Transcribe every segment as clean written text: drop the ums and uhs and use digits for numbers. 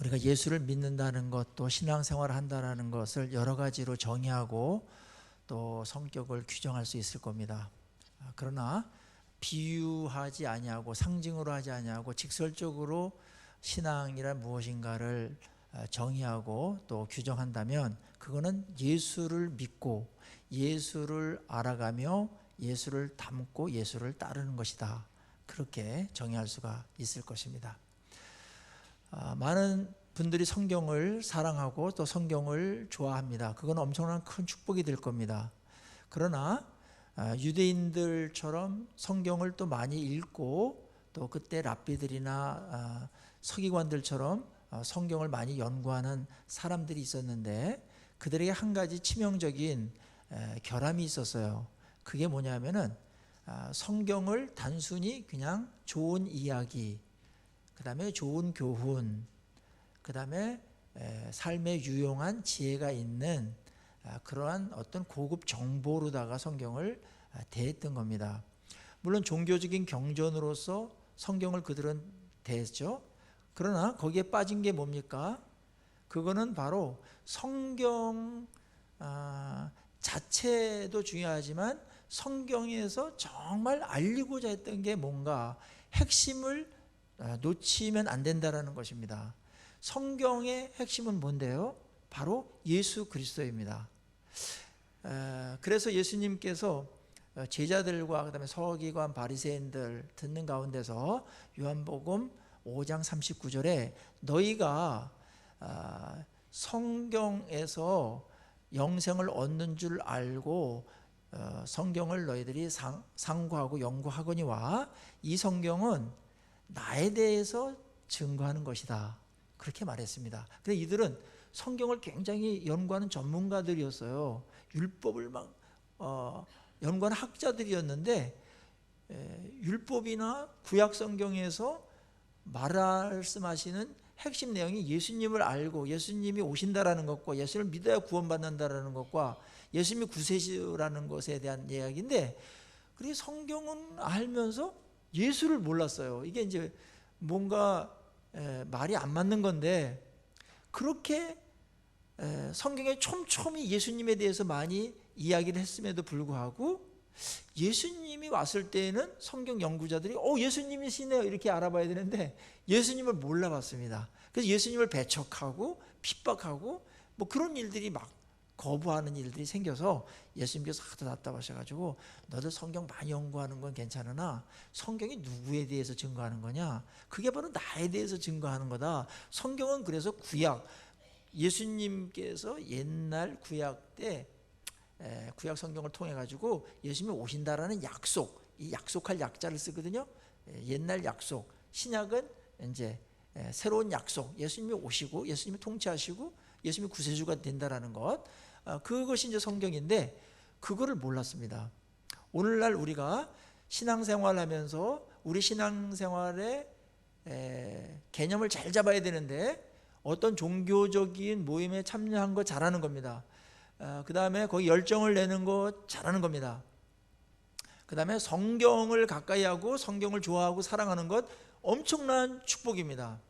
우리가 예수를 믿는다는 것, 또 신앙생활을 한다는 것을 여러 가지로 정의하고 또 성격을 규정할 수 있을 겁니다. 그러나 비유하지 아니하고 상징으로 하지 아니하고 직설적으로 신앙이란 무엇인가를 정의하고 또 규정한다면 그거는 예수를 믿고 예수를 알아가며 예수를 닮고 예수를 따르는 것이다. 그렇게 정의할 수가 있을 것입니다. 많은 분들이 성경을 사랑하고 또 성경을 좋아합니다. 그건 엄청난 큰 축복이 될 겁니다. 그러나 유대인들처럼 성경을 또 많이 읽고 또 그때 랍비들이나 서기관들처럼 성경을 많이 연구하는 사람들이 있었는데 그들에게 한 가지 치명적인 결함이 있었어요. 그게 뭐냐면은 성경을 단순히 그냥 좋은 이야기, 그 다음에 좋은 교훈, 그 다음에 삶에 유용한 지혜가 있는 그러한 어떤 고급 정보로다가 성경을 대했던 겁니다. 물론 종교적인 경전으로서 성경을 그들은 대했죠. 그러나 거기에 빠진 게 뭡니까? 그거는 바로 성경 자체도 중요하지만 성경에서 정말 알리고자 했던 게 뭔가 핵심을 놓치면 안 된다는 것입니다. 성경의 핵심은 뭔데요? 바로 예수 그리스도입니다. 그래서 예수님께서 제자들과 그다음에 서기관 바리새인들 듣는 가운데서 요한복음 5장 39절에 너희가 성경에서 영생을 얻는 줄 알고 성경을 너희들이 상고하고 연구하거니와 이 성경은 나에 대해서 증거하는 것이다. 그렇게 말했습니다. 근데 이들은 성경을 굉장히 연구하는 전문가들이었어요. 율법을 막 연구하는 학자들이었는데 율법이나 구약 성경에서 말씀하시는 핵심 내용이 예수님을 알고 예수님이 오신다라는 것과 예수를 믿어야 구원받는다라는 것과 예수님이 구세주라는 것에 대한 이야기인데 그리고 성경은 알면서 예수를 몰랐어요. 이게 이제 뭔가 말이 안 맞는 건데 그렇게 성경에 촘촘히 예수님에 대해서 많이 이야기를 했음에도 불구하고 예수님이 왔을 때에는 성경 연구자들이 예수님이시네요 이렇게 알아봐야 되는데 예수님을 몰라봤습니다. 그래서 예수님을 배척하고 핍박하고 뭐 그런 일들이 막 거부하는 일들이 생겨서 예수님께서 하도 답답하셔가지고 너들 성경 많이 연구하는 건 괜찮으나 성경이 누구에 대해서 증거하는 거냐? 그게 바로 나에 대해서 증거하는 거다. 성경은 그래서 구약 예수님께서 옛날 구약 때 구약 성경을 통해 가지고 예수님이 오신다라는 약속, 이 약속할 약자를 쓰거든요. 옛날 약속, 신약은 이제 새로운 약속, 예수님이 오시고 예수님이 통치하시고 예수님이 구세주가 된다라는 것, 그것이 이제 성경인데 그거를 몰랐습니다. 오늘날 우리가 신앙생활하면서 우리 신앙생활의 개념을 잘 잡아야 되는데 어떤 종교적인 모임에 참여한 거 잘하는 겁니다. 그 다음에 거기 열정을 내는 거 잘하는 겁니다. 그 다음에 성경을 가까이 하고 성경을 좋아하고 사랑하는 것 엄청난 축복입니다.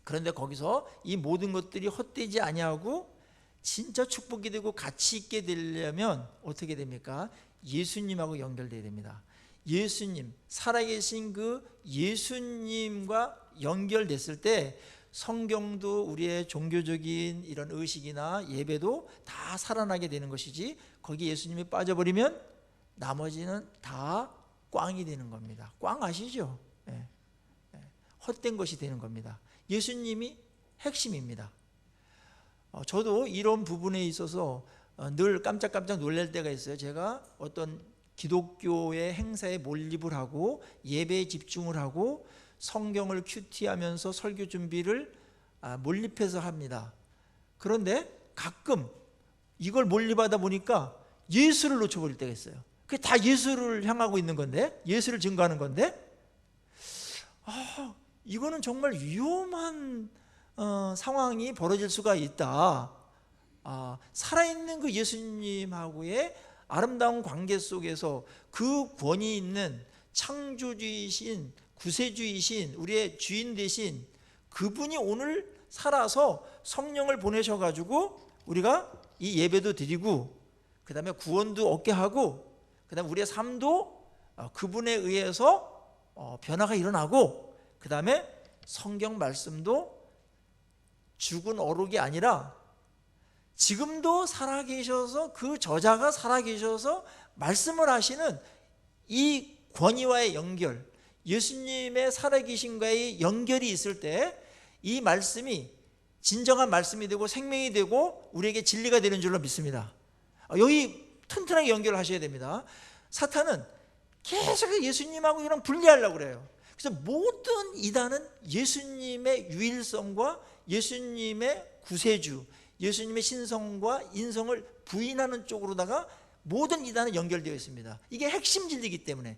그런데 거기서 이 모든 것들이 헛되지 아니하고 진짜 축복이 되고 가치 있게 되려면 어떻게 됩니까? 예수님하고 연결돼야 됩니다. 예수님, 살아계신 그 예수님과 연결됐을 때 성경도 우리의 종교적인 이런 의식이나 예배도 다 살아나게 되는 것이지 거기 예수님이 빠져버리면 나머지는 다 꽝이 되는 겁니다. 꽝 아시죠? 헛된 것이 되는 겁니다. 예수님이 핵심입니다. 저도 이런 부분에 있어서 늘 깜짝깜짝 놀랄 때가 있어요. 제가 어떤 기독교의 행사에 몰입을 하고 예배에 집중을 하고 성경을 큐티하면서 설교 준비를 몰입해서 합니다. 그런데 가끔 이걸 몰입하다 보니까 예수를 놓쳐버릴 때가 있어요. 그게 다 예수를 향하고 있는 건데, 예수를 증거하는 건데, 이거는 정말 위험한 상황이 벌어질 수가 있다. 살아있는 그 예수님하고의 아름다운 관계 속에서 그 권위 있는 창조주이신 구세주이신 우리의 주인 되신 그분이 오늘 살아서 성령을 보내셔가지고 우리가 이 예배도 드리고 그 다음에 구원도 얻게 하고 그 다음에 우리의 삶도 그분에 의해서 변화가 일어나고 그 다음에 성경 말씀도 죽은 어록이 아니라 지금도 살아계셔서 그 저자가 살아계셔서 말씀을 하시는 이 권위와의 연결, 예수님의 살아계신과의 연결이 있을 때 이 말씀이 진정한 말씀이 되고 생명이 되고 우리에게 진리가 되는 줄로 믿습니다. 여기 튼튼하게 연결을 하셔야 됩니다. 사탄은 계속 예수님하고 이런 분리하려고 그래요. 그래서 모든 이단은 예수님의 유일성과 예수님의 구세주, 예수님의 신성과 인성을 부인하는 쪽으로다가 모든 이단은 연결되어 있습니다. 이게 핵심 진리이기 때문에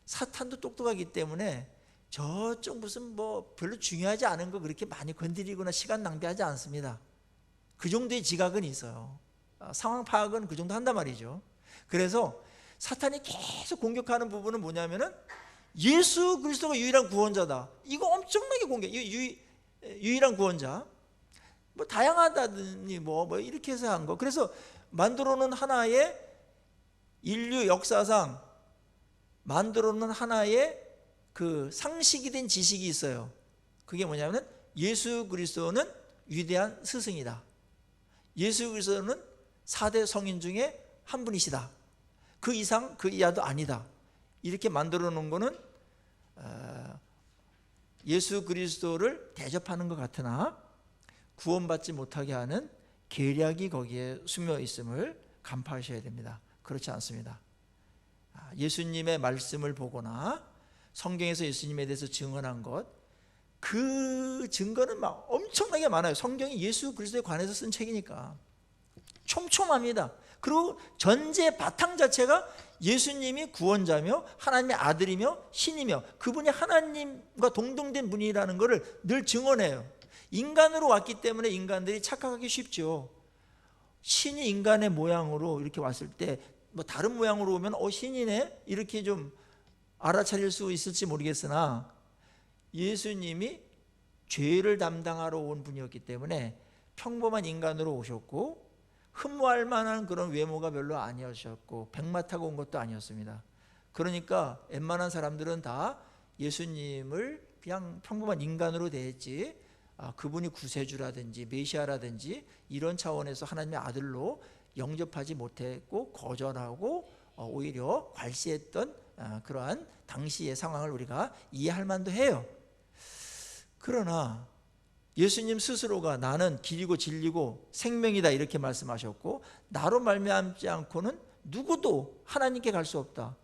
사탄도 똑똑하기 때문에 저쪽 무슨 뭐 별로 중요하지 않은 거 그렇게 많이 건드리거나 시간 낭비하지 않습니다. 그 정도의 지각은 있어요. 상황 파악은 그 정도 한단 말이죠. 그래서 사탄이 계속 공격하는 부분은 뭐냐면은 예수 그리스도가 유일한 구원자다. 이거 엄청나게 공격. 유일한 구원자. 뭐 다양하다더니 뭐 이렇게 해서 한 거. 그래서 만들어놓은 하나의 인류 역사상 만들어놓은 하나의 그 상식이 된 지식이 있어요. 그게 뭐냐면 예수 그리스도는 위대한 스승이다. 예수 그리스도는 4대 성인 중에 한 분이시다. 그 이상 그 이하도 아니다. 이렇게 만들어 놓은 거는 예수 그리스도를 대접하는 것 같으나 구원받지 못하게 하는 계략이 거기에 숨어 있음을 간파하셔야 됩니다. 그렇지 않습니다. 예수님의 말씀을 보거나 성경에서 예수님에 대해서 증언한 것, 그 증거는 막 엄청나게 많아요. 성경이 예수 그리스도에 관해서 쓴 책이니까 촘촘합니다. 그리고 전제 바탕 자체가 예수님이 구원자며 하나님의 아들이며 신이며 그분이 하나님과 동등된 분이라는 것을 늘 증언해요. 인간으로 왔기 때문에 인간들이 착각하기 쉽죠. 신이 인간의 모양으로 이렇게 왔을 때 뭐 다른 모양으로 오면 신이네 이렇게 좀 알아차릴 수 있을지 모르겠으나 예수님이 죄를 담당하러 온 분이었기 때문에 평범한 인간으로 오셨고 흠모할 만한 그런 외모가 별로 아니었고 백마 타고 온 것도 아니었습니다. 그러니까 웬만한 사람들은 다 예수님을 그냥 평범한 인간으로 대했지 그분이 구세주라든지 메시아라든지 이런 차원에서 하나님의 아들로 영접하지 못했고 거절하고 오히려 괄시했던 그러한 당시의 상황을 우리가 이해할 만도 해요. 그러나 예수님 스스로가 나는 길이고 진리고 생명이다 이렇게 말씀하셨고 나로 말미암지 않고는 누구도 하나님께 갈 수 없다.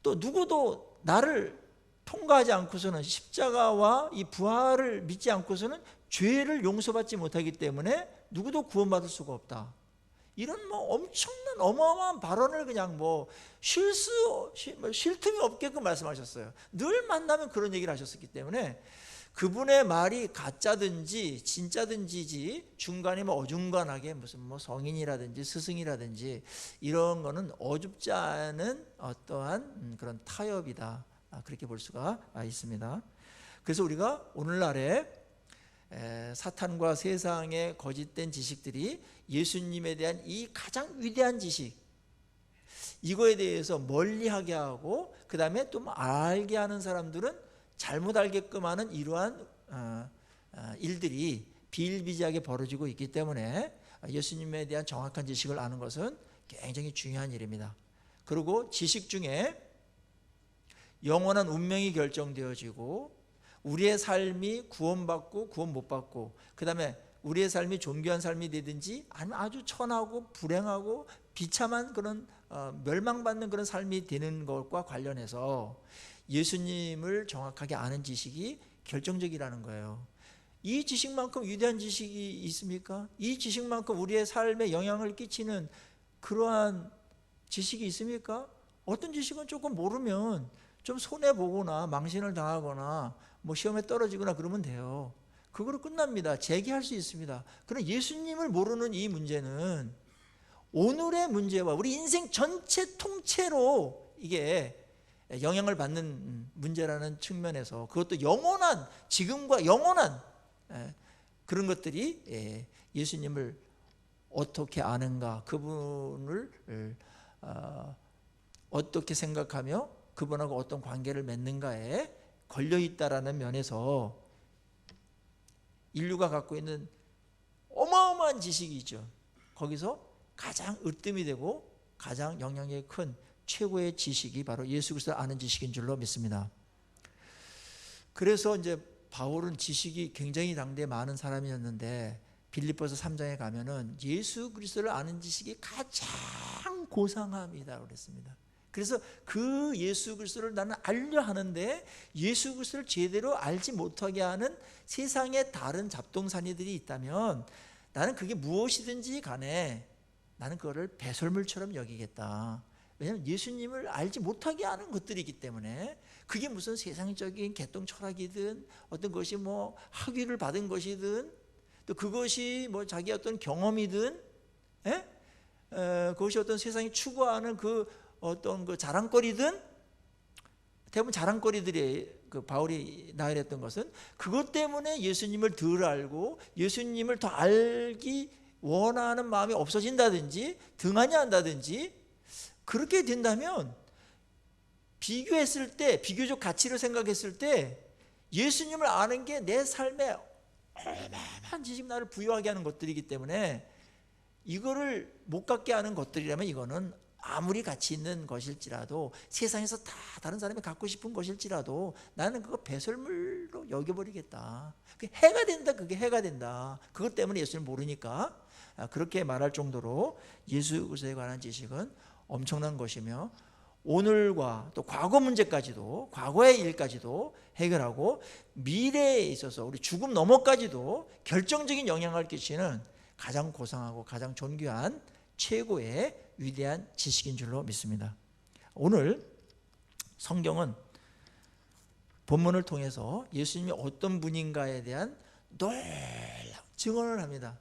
또 누구도 나를 통과하지 않고서는 십자가와 이 부활을 믿지 않고서는 죄를 용서받지 못하기 때문에 누구도 구원받을 수가 없다. 이런 뭐 엄청난 어마어마한 발언을 그냥 뭐 쉴 틈이 없게끔 말씀하셨어요. 늘 만나면 그런 얘기를 하셨기 때문에 그분의 말이 가짜든지 진짜든지지 중간에 뭐 어중간하게 무슨 뭐 성인이라든지 스승이라든지 이런 거는 어줍지 않은 어떠한 그런 타협이다. 그렇게 볼 수가 있습니다. 그래서 우리가 오늘날에 사탄과 세상의 거짓된 지식들이 예수님에 대한 이 가장 위대한 지식 이거에 대해서 멀리하게 하고 그 다음에 또 알게 하는 사람들은 잘못 알게끔 하는 이러한 일들이 비일비재하게 벌어지고 있기 때문에 예수님에 대한 정확한 지식을 아는 것은 굉장히 중요한 일입니다. 그리고 지식 중에 영원한 운명이 결정되어지고 우리의 삶이 구원받고 구원 못 받고 그 다음에 우리의 삶이 존귀한 삶이 되든지 아니면 아주 천하고 불행하고 비참한 그런 멸망받는 그런 삶이 되는 것과 관련해서 예수님을 정확하게 아는 지식이 결정적이라는 거예요. 이 지식만큼 위대한 지식이 있습니까? 이 지식만큼 우리의 삶에 영향을 끼치는 그러한 지식이 있습니까? 어떤 지식은 조금 모르면 좀 손해보거나 망신을 당하거나 뭐 시험에 떨어지거나 그러면 돼요. 그거로 끝납니다. 재기할 수 있습니다. 그러나 예수님을 모르는 이 문제는 오늘의 문제와 우리 인생 전체 통째로 이게 영향을 받는 문제라는 측면에서 그것도 영원한 지금과 영원한 그런 것들이 예수님을 어떻게 아는가, 그분을 어떻게 생각하며 그분하고 어떤 관계를 맺는가에 걸려있다라는 면에서 인류가 갖고 있는 어마어마한 지식이죠. 거기서 가장 으뜸이 되고 가장 영향력이 큰 최고의 지식이 바로 예수 그리스도를 아는 지식인 줄로 믿습니다. 그래서 이제 바울은 지식이 굉장히 당대에 많은 사람이었는데 빌립보서 3장에 가면은 예수 그리스도를 아는 지식이 가장 고상합니다 그랬습니다. 그래서 그 예수 그리스도를 나는 알려 하는데 예수 그리스도를 제대로 알지 못하게 하는 세상의 다른 잡동사니들이 있다면 나는 그게 무엇이든지 간에 나는 그거를 배설물처럼 여기겠다. 왜냐하면 예수님을 알지 못하게 하는 것들이기 때문에 그게 무슨 세상적인 개똥 철학이든 어떤 것이 뭐 학위를 받은 것이든 또 그것이 뭐 자기 어떤 경험이든 그것이 어떤 세상이 추구하는 그 어떤 그 자랑거리든 대부분 자랑거리들이 그 바울이 나열했던 것은 그것 때문에 예수님을 덜 알고 예수님을 더 알기 원하는 마음이 없어진다든지 등한히 한다든지 그렇게 된다면 비교했을 때 비교적 가치를 생각했을 때 예수님을 아는 게 내 삶에 얼마나 지금 나를 부유하게 하는 것들이기 때문에 이거를 못 갖게 하는 것들이라면 이거는 아무리 가치 있는 것일지라도 세상에서 다 다른 사람이 갖고 싶은 것일지라도 나는 그거 배설물로 여겨버리겠다. 그게 해가 된다. 그게 해가 된다. 그것 때문에 예수를 모르니까 그렇게 말할 정도로 예수 그리스도에 관한 지식은 엄청난 것이며 오늘과 또 과거 문제까지도 과거의 일까지도 해결하고 미래에 있어서 우리 죽음 너머까지도 결정적인 영향을 끼치는 가장 고상하고 가장 존귀한 최고의 위대한 지식인 줄로 믿습니다. 오늘 성경은 본문을 통해서 예수님이 어떤 분인가에 대한 놀라운 증언을 합니다.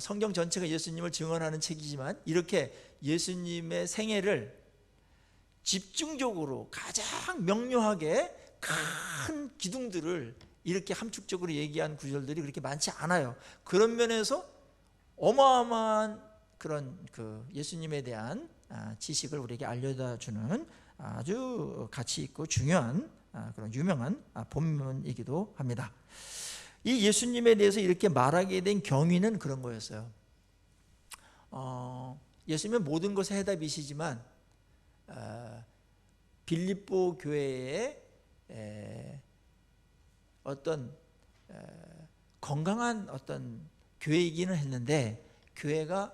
성경 전체가 예수님을 증언하는 책이지만 이렇게 예수님의 생애를 집중적으로 가장 명료하게 큰 기둥들을 이렇게 함축적으로 얘기한 구절들이 그렇게 많지 않아요. 그런 면에서 어마어마한 그런 그 예수님에 대한 지식을 우리에게 알려다 주는 아주 가치 있고 중요한 그런 유명한 본문이기도 합니다. 이 예수님에 대해서 이렇게 말하게 된 경위는 그런 거였어요. 예수님은 모든 것의 해답이시지만 빌립보 교회의 어떤 건강한 어떤 교회이기는 했는데 교회가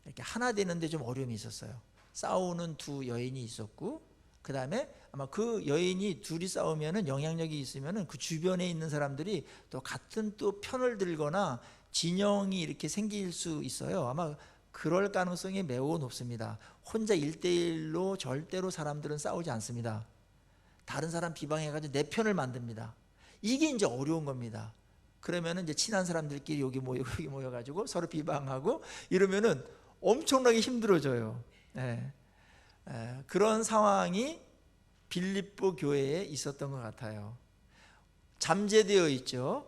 이렇게 하나 되는데 좀 어려움이 있었어요. 싸우는 두 여인이 있었고 그 다음에 아마 그 여인이 둘이 싸우면은 영향력이 있으면은 그 주변에 있는 사람들이 또 같은 또 편을 들거나 진영이 이렇게 생길 수 있어요. 아마 그럴 가능성이 매우 높습니다. 혼자 1대1로 절대로 사람들은 싸우지 않습니다. 다른 사람 비방해가지고 내 편을 만듭니다. 이게 이제 어려운 겁니다. 그러면은 이제 친한 사람들끼리 여기 모여가지고 서로 비방하고 이러면은 엄청나게 힘들어져요. 그런 상황이 빌립보 교회에 있었던 것 같아요. 잠재되어 있죠.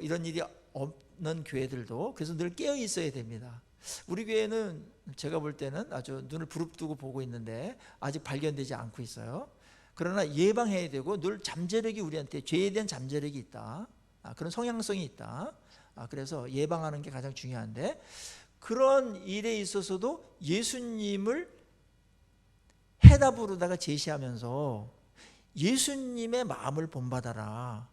이런 일이 없는 교회들도 그래서 늘 깨어 있어야 됩니다. 우리 교회는 제가 볼 때는 아주 눈을 부릅뜨고 보고 있는데 아직 발견되지 않고 있어요. 그러나 예방해야 되고 늘 잠재력이 우리한테 죄에 대한 잠재력이 있다. 그런 성향성이 있다. 그래서 예방하는 게 가장 중요한데 그런 일에 있어서도 예수님을 해답으로다가 제시하면서 예수님의 마음을 본받아라.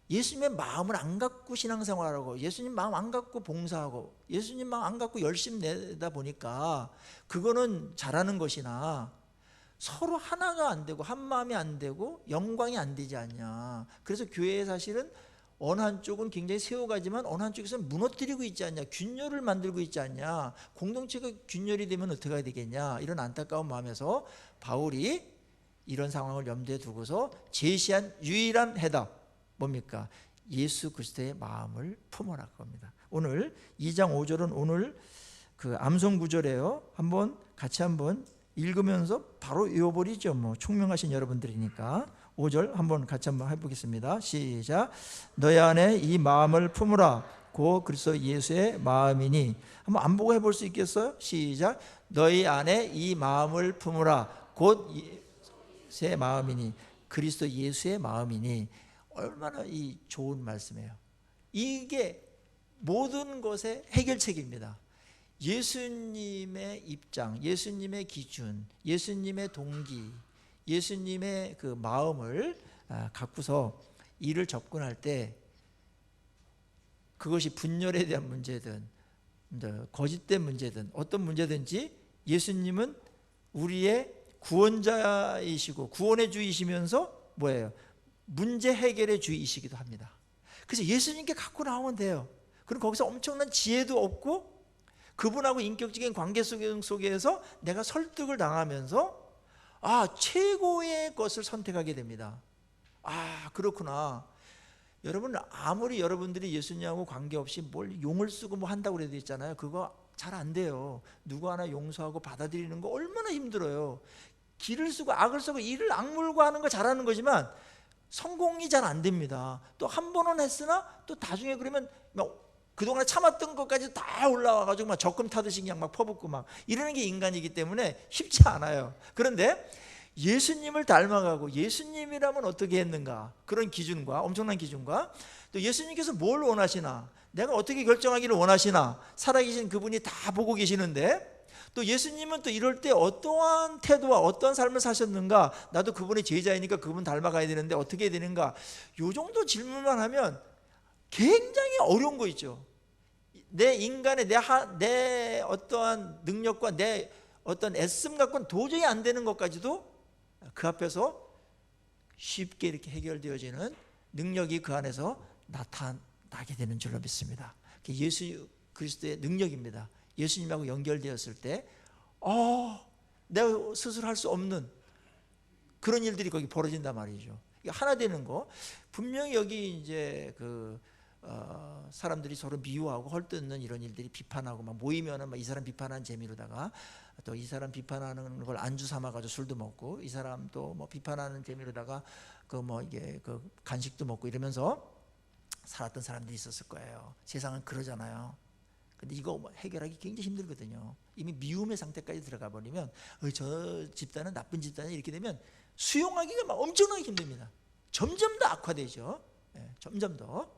예수님의 마음을 안 갖고 신앙생활하고 예수님 마음 안 갖고 봉사하고 예수님 마음 안 갖고 열심 내다 보니까 그거는 잘하는 것이나 서로 하나가 안 되고 한 마음이 안 되고 영광이 안 되지 않냐. 그래서 교회에 사실은 어느 한쪽은 굉장히 세워가지만 어느 한쪽에서는 무너뜨리고 있지 않냐. 균열을 만들고 있지 않냐. 공동체가 균열이 되면 어떻게 해야 되겠냐. 이런 안타까운 마음에서 바울이 이런 상황을 염두에 두고서 제시한 유일한 해답 뭡니까? 예수 그리스도의 마음을 품어라 겁니다. 오늘 2장 5절은 오늘 그 암송 구절이에요. 같이 한번 읽으면서 바로 외워버리죠. 뭐 총명하신 여러분들이니까 5절 한번 같이 한번 해보겠습니다. 시작. 너희 안에 이 마음을 품으라. 곧 그리스도 예수의 마음이니. 한번 안 보고 해볼 수 있겠어요? 시작. 너희 안에 이 마음을 품으라. 곧 예수의 마음이니. 그리스도 예수의 마음이니. 얼마나 이 좋은 말씀이에요. 이게 모든 것의 해결책입니다. 예수님의 입장, 예수님의 기준, 예수님의 동기, 예수님의 그 마음을 갖고서 일을 접근할 때 그것이 분열에 대한 문제든 거짓된 문제든 어떤 문제든지 예수님은 우리의 구원자이시고 구원의 주이시면서 뭐예요? 문제 해결의 주이시기도 합니다. 그래서 예수님께 갖고 나오면 돼요. 그럼 거기서 엄청난 지혜도 얻고 그분하고 인격적인 관계 속에서 내가 설득을 당하면서 최고의 것을 선택하게 됩니다. 그렇구나. 여러분, 아무리 여러분들이 예수님하고 관계없이 뭘 용을 쓰고 뭐 한다고 그래도 있잖아요. 그거 잘 안 돼요. 누구 하나 용서하고 받아들이는 거 얼마나 힘들어요. 길을 쓰고 악을 쓰고 이를 악물고 하는 거 잘하는 거지만 성공이 잘 안 됩니다. 또 한 번은 했으나 또 나중에 그러면 그동안에 참았던 것까지 다 올라와가지고 막 적금 타듯이 그냥 막 퍼붓고 막 이러는 게 인간이기 때문에 쉽지 않아요. 그런데 예수님을 닮아가고 예수님이라면 어떻게 했는가, 그런 기준과 엄청난 기준과 또 예수님께서 뭘 원하시나, 내가 어떻게 결정하기를 원하시나, 살아계신 그분이 다 보고 계시는데 또 예수님은 또 이럴 때 어떠한 태도와 어떠한 삶을 사셨는가, 나도 그분의 제자이니까 그분 닮아가야 되는데 어떻게 해야 되는가, 요 정도 질문만 하면 굉장히 어려운 거 있죠. 내 인간의 내 어떠한 능력과 내 어떤 애씀 갖고는 도저히 안 되는 것까지도 그 앞에서 쉽게 이렇게 해결되어지는 능력이 그 안에서 나타나게 되는 줄로 믿습니다. 예수 그리스도의 능력입니다. 예수님하고 연결되었을 때 내가 스스로 할 수 없는 그런 일들이 거기 벌어진단 말이죠. 하나 되는 거, 분명히 여기 이제 사람들이 서로 미워하고 헐뜯는 이런 일들이, 비판하고 막 모이면은 막 이 사람 비판하는 재미로다가 또 이 사람 비판하는 걸 안주 삼아가지고 술도 먹고, 이 사람 또 뭐 비판하는 재미로다가 이게 간식도 먹고 이러면서 살았던 사람들이 있었을 거예요. 세상은 그러잖아요. 근데 이거 해결하기 굉장히 힘들거든요. 이미 미움의 상태까지 들어가 버리면 저 집단은 나쁜 집단이 이렇게 되면 수용하기가 막 엄청나게 힘듭니다. 점점 더 악화되죠. 점점 더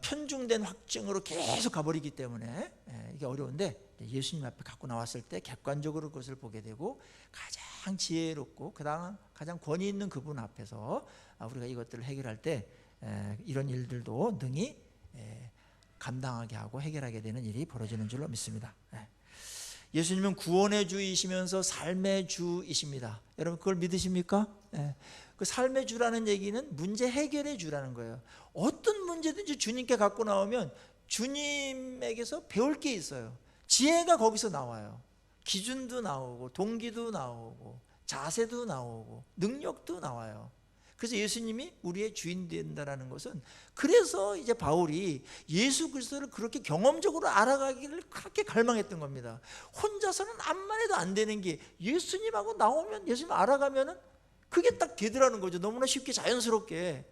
편중된 확증으로 계속 가버리기 때문에 이게 어려운데, 예수님 앞에 갖고 나왔을 때 객관적으로 그것을 보게 되고 가장 지혜롭고 가장 권위 있는 그분 앞에서 우리가 이것들을 해결할 때 이런 일들도 능히 감당하게 하고 해결하게 되는 일이 벌어지는 줄로 믿습니다. 예수님은 구원의 주이시면서 삶의 주이십니다. 여러분 그걸 믿으십니까? 그 삶의 주라는 얘기는 문제 해결의 주라는 거예요. 어떤 문제든지 주님께 갖고 나오면 주님에게서 배울 게 있어요. 지혜가 거기서 나와요. 기준도 나오고 동기도 나오고 자세도 나오고 능력도 나와요. 그래서 예수님이 우리의 주인 된다는 것은, 그래서 이제 바울이 예수 그리스도를 그렇게 경험적으로 알아가기를 그렇게 갈망했던 겁니다. 혼자서는 암만 해도 안 되는 게 예수님하고 나오면, 예수님 알아가면은 그게 딱 되더라는 거죠. 너무나 쉽게 자연스럽게.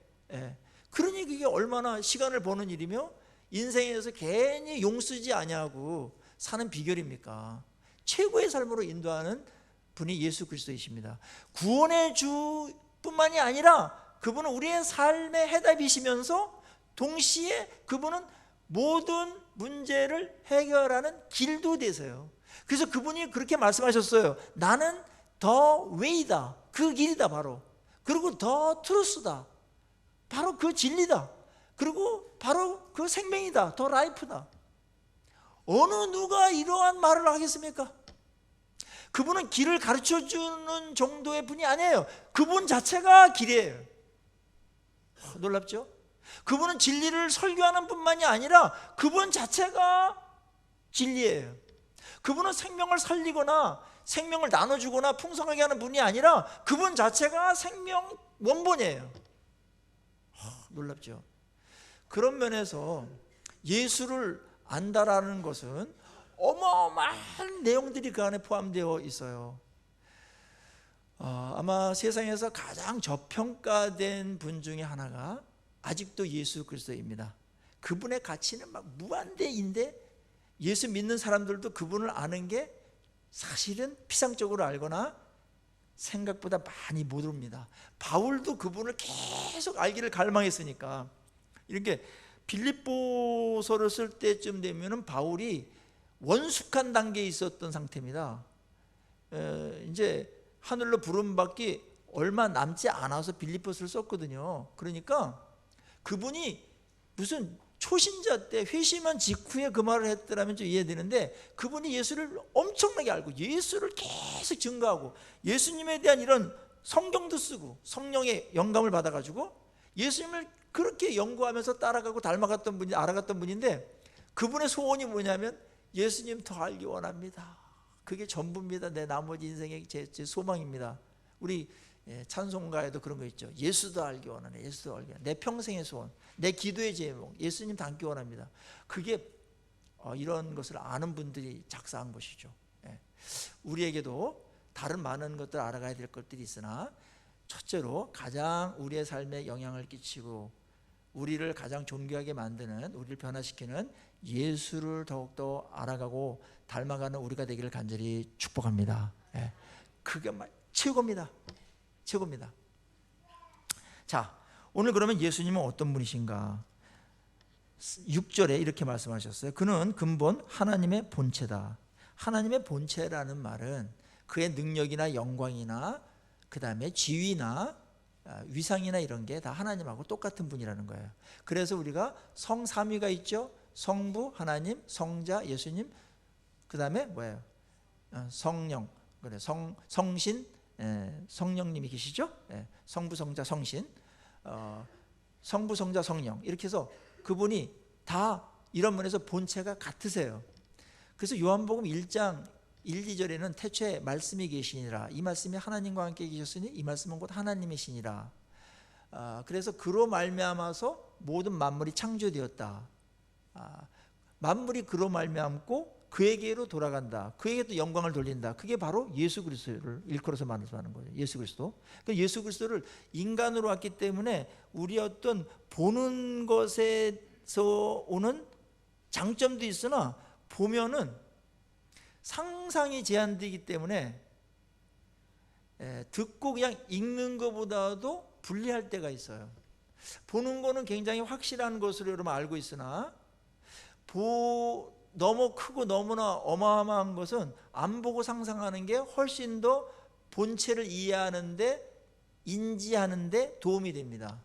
그러니 그게 얼마나 시간을 버는 일이며 인생에서 괜히 용 쓰지 아니하고 사는 비결입니까? 최고의 삶으로 인도하는 분이 예수 그리스도이십니다. 구원의 주 뿐만이 아니라 그분은 우리의 삶의 해답이시면서 동시에 그분은 모든 문제를 해결하는 길도 되세요. 그래서 그분이 그렇게 말씀하셨어요. 나는 더 웨이다, 그 길이다 바로. 그리고 더 트루스다, 바로 그 진리다. 그리고 바로 그 생명이다, 더 라이프다. 어느 누가 이러한 말을 하겠습니까? 그분은 길을 가르쳐주는 정도의 분이 아니에요. 그분 자체가 길이에요. 놀랍죠? 그분은 진리를 설교하는 분만이 아니라 그분 자체가 진리예요. 그분은 생명을 살리거나 생명을 나눠주거나 풍성하게 하는 분이 아니라 그분 자체가 생명 원본이에요. 놀랍죠? 그런 면에서 예수를 안다라는 것은 어마어마한 내용들이 그 안에 포함되어 있어요. 아마 세상에서 가장 저평가된 분 중에 하나가 아직도 예수 그리스도입니다. 그분의 가치는 막 무한대인데 예수 믿는 사람들도 그분을 아는 게 사실은 피상적으로 알거나 생각보다 많이 못 옵니다. 바울도 그분을 계속 알기를 갈망했으니까. 이렇게 빌립보서를 쓸 때쯤 되면은 바울이 원숙한 단계에 있었던 상태입니다. 이제 하늘로 부름받기 얼마 남지 않아서 빌립보서를 썼거든요. 그러니까 그분이 무슨 초신자 때 회심한 직후에 그 말을 했더라면 좀 이해되는데, 그분이 예수를 엄청나게 알고 예수를 계속 증거하고 예수님에 대한 이런 성경도 쓰고 성령의 영감을 받아가지고 예수님을 그렇게 연구하면서 따라가고 닮아갔던 분이, 알아갔던 분인데, 그분의 소원이 뭐냐면 예수님 더 알기 원합니다. 그게 전부입니다. 내 나머지 인생의 제 소망입니다. 우리 찬송가에도 그런 거 있죠. 예수도 알기 원하네. 예수도 알기 원하네. 내 평생의 소원, 내 기도의 제목, 예수님 닮기 원합니다. 그게 이런 것을 아는 분들이 작사한 것이죠. 우리에게도 다른 많은 것들 알아가야 될 것들이 있으나, 첫째로 가장 우리의 삶에 영향을 끼치고 우리를 가장 존귀하게 만드는, 우리를 변화시키는 예수를 더욱더 알아가고 닮아가는 우리가 되기를 간절히 축복합니다. 그게 최고입니다. 최고입니다. 자, 오늘 그러면 예수님은 어떤 분이신가? 6절에 이렇게 말씀하셨어요. 그는 근본 하나님의 본체다. 하나님의 본체라는 말은 그의 능력이나 영광이나 그 다음에 지위나 위상이나 이런 게 다 하나님하고 똑같은 분이라는 거예요. 그래서 우리가 성삼위가 있죠. 성부 하나님, 성자 예수님, 그 다음에 뭐예요? 성령, 그래, 성신, 성령님이 계시죠. 성부 성자 성신, 성부 성자 성령, 이렇게 해서 그분이 다 이런 면에서 본체가 같으세요. 그래서 요한복음 1장 1, 2절에는 태초에 말씀이 계시니라, 이 말씀이 하나님과 함께 계셨으니 이 말씀은 곧 하나님이시니라. 그래서 그로 말미암아서 모든 만물이 창조되었다. 만물이 그로 말미암고 그에게로 돌아간다. 그에게 또 영광을 돌린다. 그게 바로 예수 그리스도를 일컬어서 말하는 거예요. 예수 그리스도. 예수 그리스도를 인간으로 왔기 때문에 우리 어떤 보는 것에서 오는 장점도 있으나 보면은 상상이 제한되기 때문에 듣고 그냥 읽는 것보다도 불리할 때가 있어요. 보는 거는 굉장히 확실한 것으로 여러분 알고 있으나 너무 크고 너무나 어마어마한 것은 안 보고 상상하는 게 훨씬 더 본체를 이해하는데, 인지하는데 도움이 됩니다.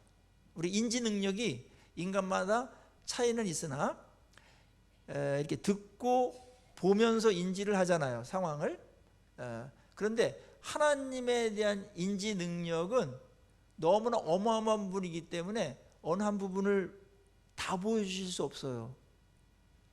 우리 인지 능력이 인간마다 차이는 있으나 이렇게 듣고 보면서 인지를 하잖아요, 상황을. 그런데 하나님에 대한 인지 능력은 너무나 어마어마한 분이기 때문에 어느 한 부분을 다 보여주실 수 없어요.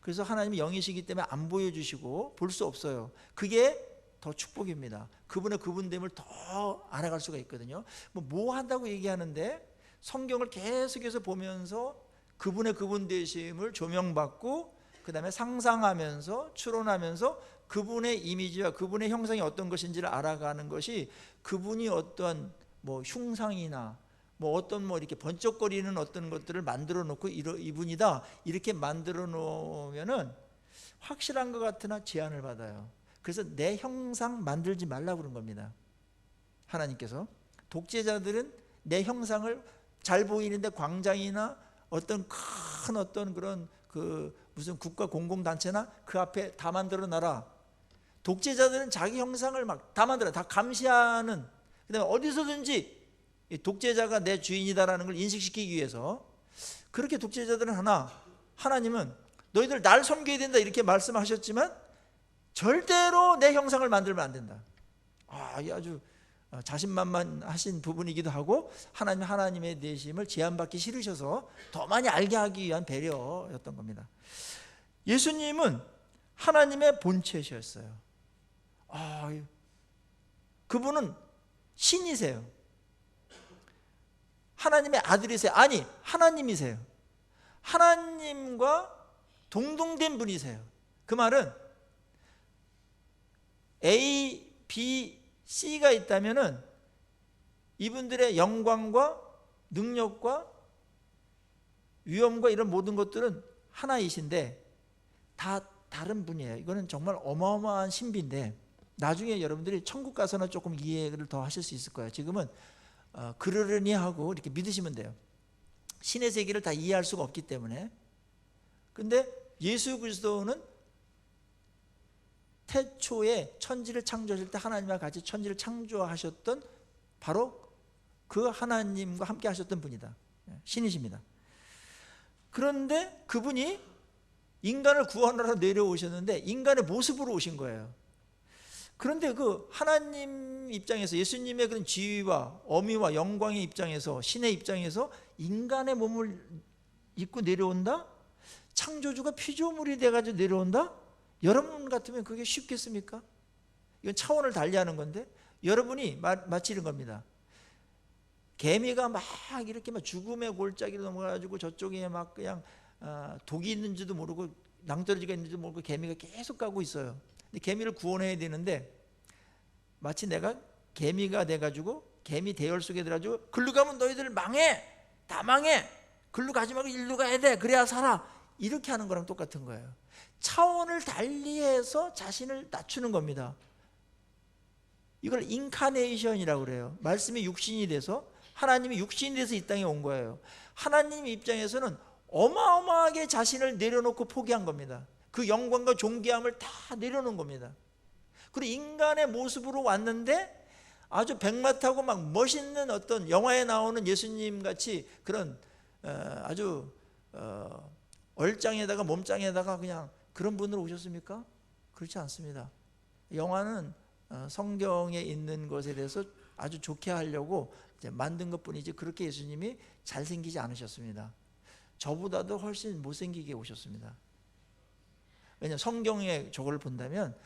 그래서 하나님이 영이시기 때문에 안 보여주시고 볼 수 없어요. 그게 더 축복입니다. 그분의 그분됨을 더 알아갈 수가 있거든요. 뭐 한다고 얘기하는데 성경을 계속해서 보면서 그분의 그분되심을 조명받고 그 다음에 상상하면서 추론하면서 그분의 이미지와 그분의 형상이 어떤 것인지를 알아가는 것이, 그분이 어떤 뭐 흉상이나 뭐 어떤 뭐 이렇게 번쩍거리는 어떤 것들을 만들어 놓고 이분이다 이렇게 만들어 놓으면은 확실한 것 같으나 제한을 받아요. 그래서 내 형상 만들지 말라고 그런 겁니다. 하나님께서. 독재자들은 내 형상을 잘 보이는데 광장이나 어떤 큰 어떤 그런 그 무슨 국가 공공단체나 그 앞에 다 만들어 놔라. 독재자들은 자기 형상을 막 다 만들어, 다 감시하는, 그다음에 어디서든지 독재자가 내 주인이다라는 걸 인식시키기 위해서 그렇게 독재자들은 하나님은 너희들 날 섬겨야 된다 이렇게 말씀하셨지만 절대로 내 형상을 만들면 안 된다. 아주 자신만만하신 부분이기도 하고 하나님의 내심을 제한받기 싫으셔서 더 많이 알게 하기 위한 배려였던 겁니다. 예수님은 하나님의 본체셨어요. 그분은 신이세요. 하나님의 아들이세요. 아니, 하나님이세요. 하나님과 동등된 분이세요. 그 말은 A, B, C가 있다면은 이분들의 영광과 능력과 위엄과 이런 모든 것들은 하나이신데 다 다른 분이에요. 이거는 정말 어마어마한 신비인데 나중에 여러분들이 천국 가서는 조금 이해를 더 하실 수 있을 거예요. 지금은 그러려니 하고 이렇게 믿으시면 돼요. 신의 세계를 다 이해할 수가 없기 때문에. 근데 예수 그리스도는 태초에 천지를 창조하실 때 하나님과 같이 천지를 창조하셨던 바로 그 하나님과 함께 하셨던 분이다. 신이십니다. 그런데 그분이 인간을 구원하러 내려오셨는데 인간의 모습으로 오신 거예요. 그런데 그 하나님 입장에서 예수님의 그런 지위와 어미와 영광의 입장에서 신의 입장에서 인간의 몸을 입고 내려온다? 창조주가 피조물이 돼가지고 내려온다? 여러분 같으면 그게 쉽겠습니까? 이건 차원을 달리하는 건데 여러분이 마치 이런 겁니다. 개미가 막 이렇게 막 죽음의 골짜기로 넘어가지고 저쪽에 막 그냥 독이 있는지도 모르고 낭떠러지가 있는지도 모르고 개미가 계속 가고 있어요. 근데 개미를 구원해야 되는데 마치 내가 개미가 돼가지고 개미 대열 속에 들어가지고 글로 가면 너희들 망해, 다 망해, 글로 가지 말고 일로 가야 돼, 그래야 살아, 이렇게 하는 거랑 똑같은 거예요. 차원을 달리해서 자신을 낮추는 겁니다. 이걸 인카네이션이라고 그래요. 말씀이 육신이 돼서 하나님이 육신이 돼서 이 땅에 온 거예요. 하나님 입장에서는 어마어마하게 자신을 내려놓고 포기한 겁니다. 그 영광과 존귀함을 다 내려놓은 겁니다. 그리고 인간의 모습으로 왔는데 아주 백마 타고 막 멋있는 어떤 영화에 나오는 예수님 같이 그런 아주 얼짱에다가 몸짱에다가 그냥 그런 분으로 오셨습니까? 그렇지 않습니다. 영화는 성경에 있는 것에 대해서 아주 좋게 하려고 만든 것뿐이지 그렇게 예수님이 잘생기지 않으셨습니다. 저보다도 훨씬 못생기게 오셨습니다. 왜냐하면 성경에 저걸 본다면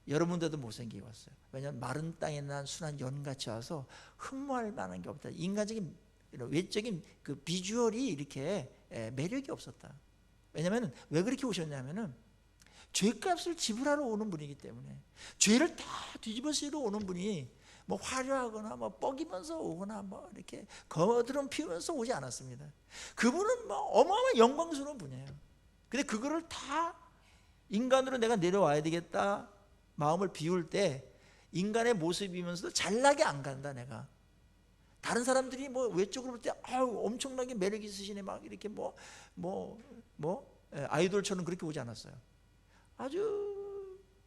여러분들도 못생기게 왔어요. 왜냐하면 마른 땅에 난 순한 연같이 와서 흠모할 만한 게 없다. 인간적인 외적인 그 비주얼이 이렇게 매력이 없었다. 왜냐하면 왜 그렇게 오셨냐면은 죄값을 지불하러 오는 분이기 때문에 죄를 다 뒤집어 쓰러 오는 분이 뭐 화려하거나 뭐 뻐기면서 오거나 뭐 이렇게 거드름 피우면서 오지 않았습니다. 그분은 뭐 어마어마한 영광스러운 분이에요. 근데 그거를 다 인간으로 내가 내려와야 되겠다 마음을 비울 때 인간의 모습이면서도 잘나게 안 간다. 내가 다른 사람들이 뭐 외적으로 볼 때 엄청나게 매력 있으시네 막 이렇게 아이돌처럼 그렇게 오지 않았어요. 아주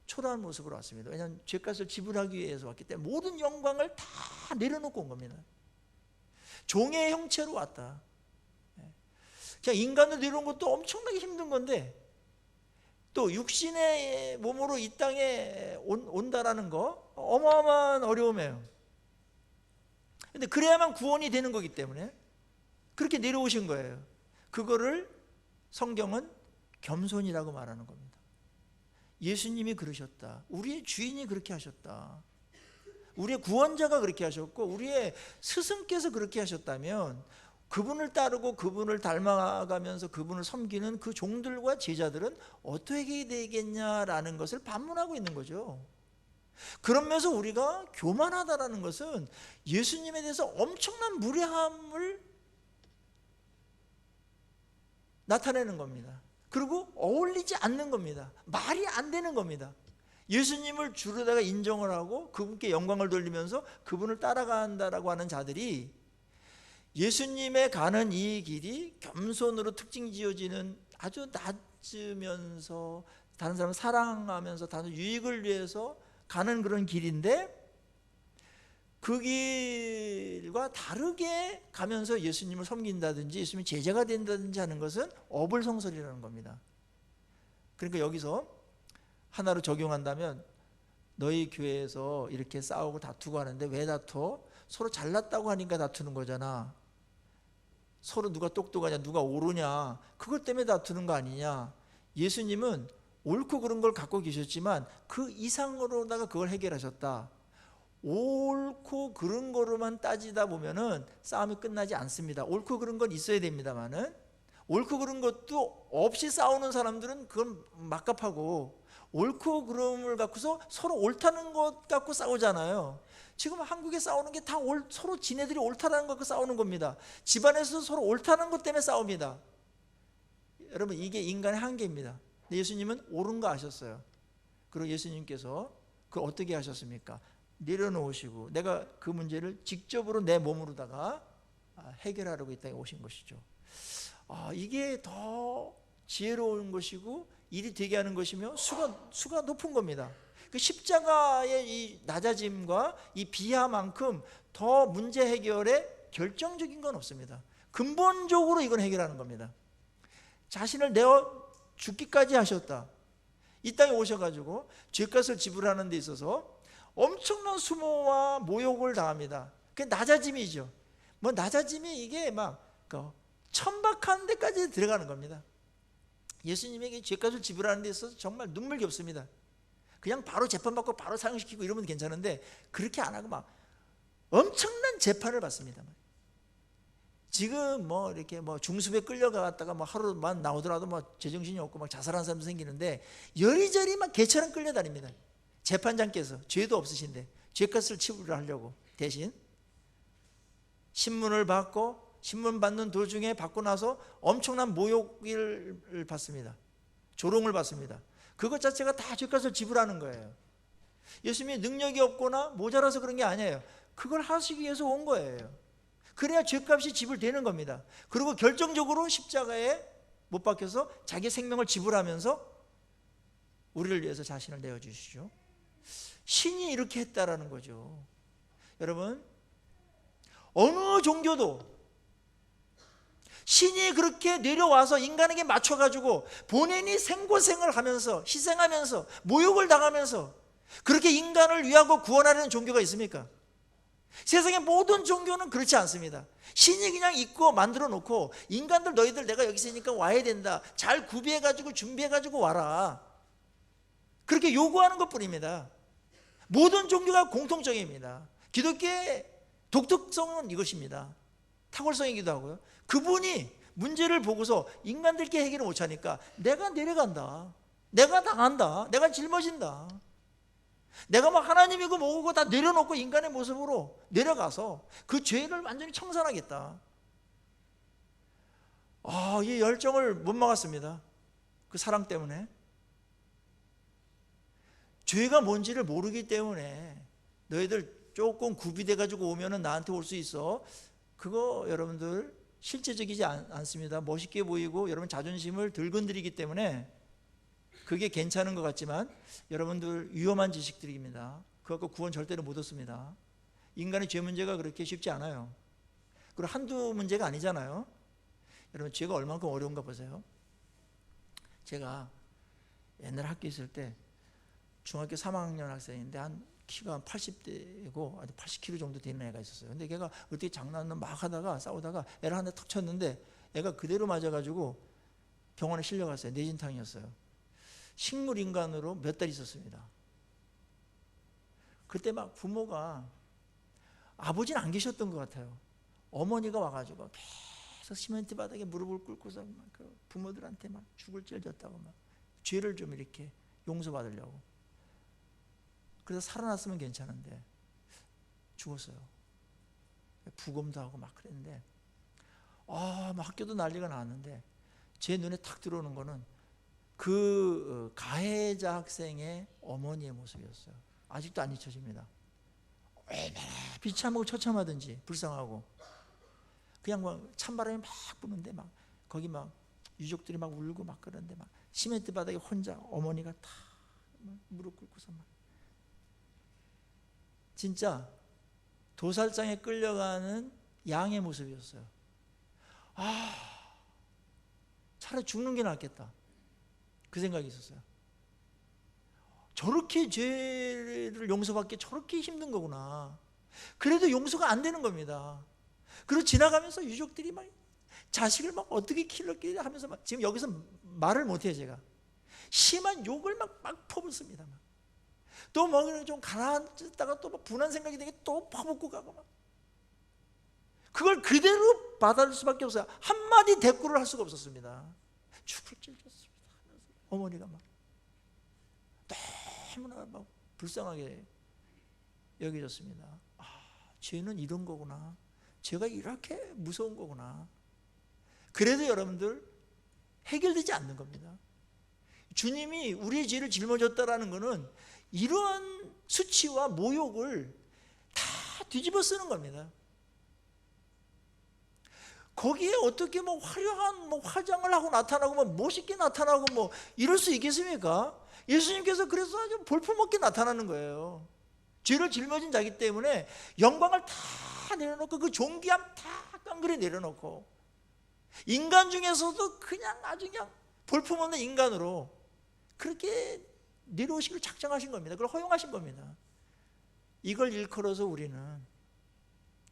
초라한 모습으로 왔습니다. 왜냐하면 죄값을 지불하기 위해서 왔기 때문에 모든 영광을 다 내려놓고 온 겁니다. 종의 형체로 왔다. 그냥 인간을 내려온 것도 엄청나게 힘든 건데 또 육신의 몸으로 이 땅에 온다라는 거 어마어마한 어려움이에요. 근데 그래야만 구원이 되는 거기 때문에 그렇게 내려오신 거예요. 그거를 성경은 겸손이라고 말하는 겁니다. 예수님이 그러셨다. 우리의 주인이 그렇게 하셨다. 우리의 구원자가 그렇게 하셨고 우리의 스승께서 그렇게 하셨다면 그분을 따르고 그분을 닮아가면서 그분을 섬기는 그 종들과 제자들은 어떻게 되겠냐라는 것을 반문하고 있는 거죠. 그러면서 우리가 교만하다라는 것은 예수님에 대해서 엄청난 무례함을 나타내는 겁니다. 그리고 어울리지 않는 겁니다. 말이 안 되는 겁니다. 예수님을 주로다가 인정을 하고 그분께 영광을 돌리면서 그분을 따라간다라고 하는 자들이 예수님의 가는 이 길이 겸손으로 특징 지어지는 아주 낮으면서 다른 사람을 사랑하면서 다른 유익을 위해서 가는 그런 길인데 그 길과 다르게 가면서 예수님을 섬긴다든지 예수님이 제자가 된다든지 하는 것은 어불성설이라는 겁니다. 그러니까 여기서 하나로 적용한다면 너희 교회에서 이렇게 싸우고 다투고 하는데 왜 다투어? 서로 잘났다고 하니까 다투는 거잖아. 서로 누가 똑똑하냐 누가 옳으냐 그것 때문에 다투는 거 아니냐. 예수님은 옳고 그른 걸 갖고 계셨지만 그 이상으로다가 그걸 해결하셨다. 옳고 그른 거로만 따지다 보면은 싸움이 끝나지 않습니다. 옳고 그른 건 있어야 됩니다만은 옳고 그른 것도 없이 싸우는 사람들은 그건 막갑하고 옳고 그름을 갖고서 서로 옳다는 것 갖고 싸우잖아요. 지금 한국에 싸우는 게 다 서로 지네들이 옳다는 것 갖고 싸우는 겁니다. 집안에서 서로 옳다는 것 때문에 싸웁니다. 여러분, 이게 인간의 한계입니다. 근데 예수님은 옳은 거 아셨어요. 그리고 예수님께서 그걸 어떻게 하셨습니까? 내려놓으시고 내가 그 문제를 직접으로 내 몸으로다가 해결하려고 이 땅에 오신 것이죠. 이게 더 지혜로운 것이고 일이 되게 하는 것이며 수가 높은 겁니다. 그 십자가의 이 낮아짐과 이 비하만큼 더 문제 해결에 결정적인 건 없습니다. 근본적으로 이건 해결하는 겁니다. 자신을 내어 죽기까지 하셨다. 이 땅에 오셔가지고 죄값을 지불하는 데 있어서 엄청난 수모와 모욕을 당합니다. 그게 낮아짐이죠. 뭐 낮아짐이 이게 막 천박한 데까지 들어가는 겁니다. 예수님에게 죄값을 지불하는 데 있어서 정말 눈물겹습니다. 그냥 바로 재판받고 바로 사형시키고 이러면 괜찮은데 그렇게 안 하고 막 엄청난 재판을 받습니다. 지금 뭐 이렇게 뭐 중습에 끌려갔다가 뭐 하루만 나오더라도 뭐 제정신이 없고 막 자살한 사람도 생기는데 여리저리 막 개처럼 끌려다닙니다. 재판장께서 죄도 없으신데 죄값을 지불하려고 대신 신문을 받고 신문 받는 도중에 받고 나서 엄청난 모욕을 받습니다. 조롱을 받습니다. 그것 자체가 다 죄값을 지불하는 거예요. 예수님이 능력이 없거나 모자라서 그런 게 아니에요. 그걸 하시기 위해서 온 거예요. 그래야 죄값이 지불되는 겁니다. 그리고 결정적으로 십자가에 못 박혀서 자기 생명을 지불하면서 우리를 위해서 자신을 내어주시죠. 신이 이렇게 했다라는 거죠. 여러분, 어느 종교도 신이 그렇게 내려와서 인간에게 맞춰가지고 본인이 생고생을 하면서 희생하면서 모욕을 당하면서 그렇게 인간을 위하고 구원하려는 종교가 있습니까? 세상의 모든 종교는 그렇지 않습니다. 신이 그냥 있고 만들어 놓고 인간들 너희들 내가 여기 있으니까 와야 된다. 잘 구비해가지고 준비해가지고 와라. 그렇게 요구하는 것뿐입니다. 모든 종교가 공통적입니다. 기독교의 독특성은 이것입니다. 탁월성이기도 하고요. 그분이 문제를 보고서 인간들께 해결을 못하니까 내가 내려간다. 내가 당한다. 내가 짊어진다. 내가 막 하나님이고 뭐고 다 내려놓고 인간의 모습으로 내려가서 그 죄를 완전히 청산하겠다. 이 열정을 못 막았습니다. 그 사랑 때문에. 죄가 뭔지를 모르기 때문에 너희들 조금 구비돼 가지고 오면은 나한테 올 수 있어. 그거 여러분들 실제적이지 않습니다. 멋있게 보이고 여러분 자존심을 덜 건드리기 때문에 그게 괜찮은 것 같지만 여러분들 위험한 지식들입니다. 그거 구원 절대로 못 얻습니다. 인간의 죄 문제가 그렇게 쉽지 않아요. 그리고 한두 문제가 아니잖아요. 여러분 죄가 얼만큼 어려운가 보세요. 제가 옛날 학교 있을 때 중학교 3학년 학생인데 한 키가 80대고 80kg 정도 되는 애가 있었어요. 근데 걔가 어떻게 장난을 막 하다가 싸우다가 애를 한 대 턱 쳤는데 애가 그대로 맞아가지고 병원에 실려갔어요. 뇌진탕이었어요. 식물인간으로 몇 달 있었습니다. 그때 막 부모가, 아버지는 안 계셨던 것 같아요. 어머니가 와가지고 계속 시멘트 바닥에 무릎을 꿇고서 막 그 부모들한테 막 죽을 찔졌다고 막 죄를 좀 이렇게 용서받으려고. 그래서 살아났으면 괜찮은데 죽었어요. 부검도 하고 막 그랬는데 막 학교도 난리가 났는데 제 눈에 탁 들어오는 거는 그 가해자 학생의 어머니의 모습이었어요. 아직도 안 잊혀집니다. 얼마나 비참하고 처참하든지 불쌍하고 그냥 막 찬바람이 막 부는데 막 거기 막 유족들이 막 울고 막 그러는데 막 시멘트 바닥에 혼자 어머니가 다 무릎 꿇고서 막 진짜 도살장에 끌려가는 양의 모습이었어요. 차라리 죽는 게 낫겠다. 그 생각이 있었어요. 저렇게 죄를 용서받기 저렇게 힘든 거구나. 그래도 용서가 안 되는 겁니다. 그리고 지나가면서 유족들이 막 자식을 막 어떻게 키웠길래 하면서 막 지금 여기서 말을 못해요. 제가 심한 욕을 막 퍼붓습니다. 또 뭐 좀 가라앉다가 또 막 분한 생각이 되게 또 퍼붓고 가고 막 그걸 그대로 받아줄 수밖에 없어요. 한마디 대꾸를 할 수가 없었습니다. 죽을 찔렸습니다. 어머니가 막 너무나 막 불쌍하게 여겨졌습니다. 죄는 이런 거구나. 죄가 이렇게 무서운 거구나. 그래도 여러분들 해결되지 않는 겁니다. 주님이 우리의 죄를 짊어졌다라는 것은 이러한 수치와 모욕을 다 뒤집어 쓰는 겁니다. 거기에 어떻게 화려한 화장을 하고 나타나고 멋있게 나타나고 이럴 수 있겠습니까? 예수님께서 그래서 아주 볼품없게 나타나는 거예요. 죄를 짊어진 자기 때문에 영광을 다 내려놓고 그 존귀함 다 깡그리 내려놓고 인간 중에서도 아주 그냥 볼품없는 인간으로 그렇게 내려오시기를 작정하신 겁니다. 그걸 허용하신 겁니다. 이걸 일컬어서 우리는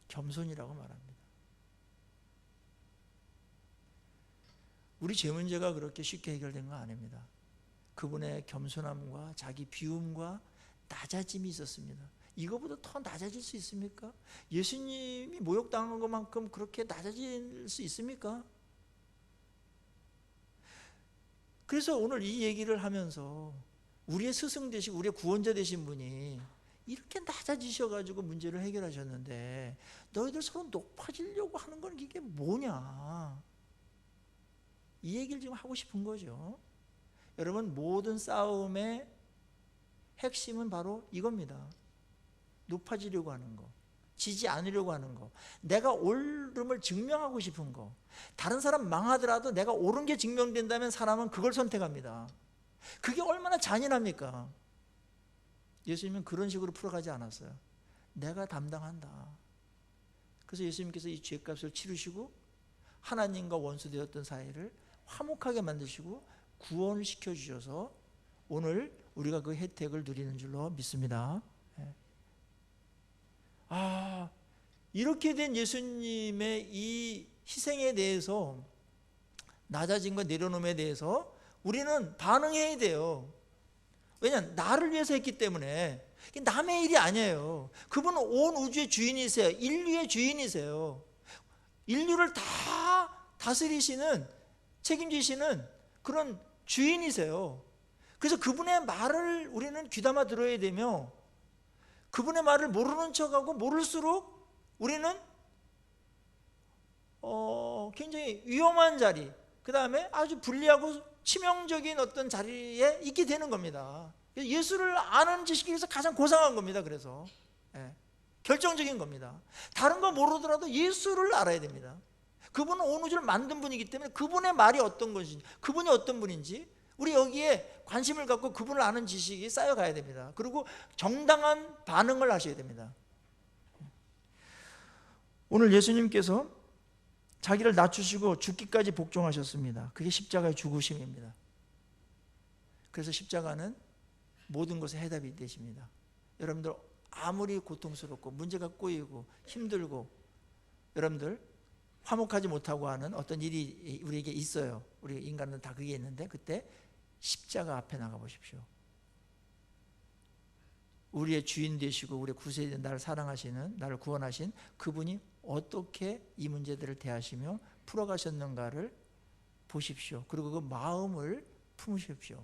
겸손이라고 말합니다. 우리 죄 문제가 그렇게 쉽게 해결된 거 아닙니다. 그분의 겸손함과 자기 비움과 낮아짐이 있었습니다. 이거보다 더 낮아질 수 있습니까? 예수님이 모욕당한 것만큼 그렇게 낮아질 수 있습니까? 그래서 오늘 이 얘기를 하면서 우리의 스승 되시고 우리의 구원자 되신 분이 이렇게 낮아지셔가지고 문제를 해결하셨는데 너희들 서로 높아지려고 하는 건 이게 뭐냐, 이 얘기를 지금 하고 싶은 거죠. 여러분, 모든 싸움의 핵심은 바로 이겁니다. 높아지려고 하는 거, 지지 않으려고 하는 거, 내가 옳음을 증명하고 싶은 거. 다른 사람 망하더라도 내가 옳은 게 증명된다면 사람은 그걸 선택합니다. 그게 얼마나 잔인합니까? 예수님은 그런 식으로 풀어가지 않았어요. 내가 담당한다. 그래서 예수님께서 이 죄값을 치르시고 하나님과 원수되었던 사이를 화목하게 만드시고 구원을 시켜주셔서 오늘 우리가 그 혜택을 누리는 줄로 믿습니다. 이렇게 된 예수님의 이 희생에 대해서, 낮아짐과 내려놓음에 대해서 우리는 반응해야 돼요. 왜냐하면 나를 위해서 했기 때문에. 남의 일이 아니에요. 그분은 온 우주의 주인이세요. 인류의 주인이세요. 인류를 다 다스리시는, 책임지시는 그런 주인이세요. 그래서 그분의 말을 우리는 귀담아 들어야 되며, 그분의 말을 모르는 척하고 모를수록 우리는 굉장히 위험한 자리, 그 다음에 아주 불리하고 치명적인 어떤 자리에 있게 되는 겁니다. 예수를 아는 지식에 서 가장 고상한 겁니다. 그래서 결정적인 겁니다. 다른 거 모르더라도 예수를 알아야 됩니다. 그분은 온 우주를 만든 분이기 때문에 그분의 말이 어떤 것인지, 그분이 어떤 분인지 우리 여기에 관심을 갖고 그분을 아는 지식이 쌓여가야 됩니다. 그리고 정당한 반응을 하셔야 됩니다. 오늘 예수님께서 자기를 낮추시고 죽기까지 복종하셨습니다. 그게 십자가의 죽으심입니다. 그래서 십자가는 모든 것의 해답이 되십니다. 여러분들 아무리 고통스럽고 문제가 꼬이고 힘들고 여러분들 화목하지 못하고 하는 어떤 일이 우리에게 있어요. 우리 인간은 다 그게 있는데 그때 십자가 앞에 나가 보십시오. 우리의 주인 되시고 우리의 구세주인, 나를 사랑하시는, 나를 구원하신 그분이 어떻게 이 문제들을 대하시며 풀어가셨는가를 보십시오. 그리고 그 마음을 품으십시오.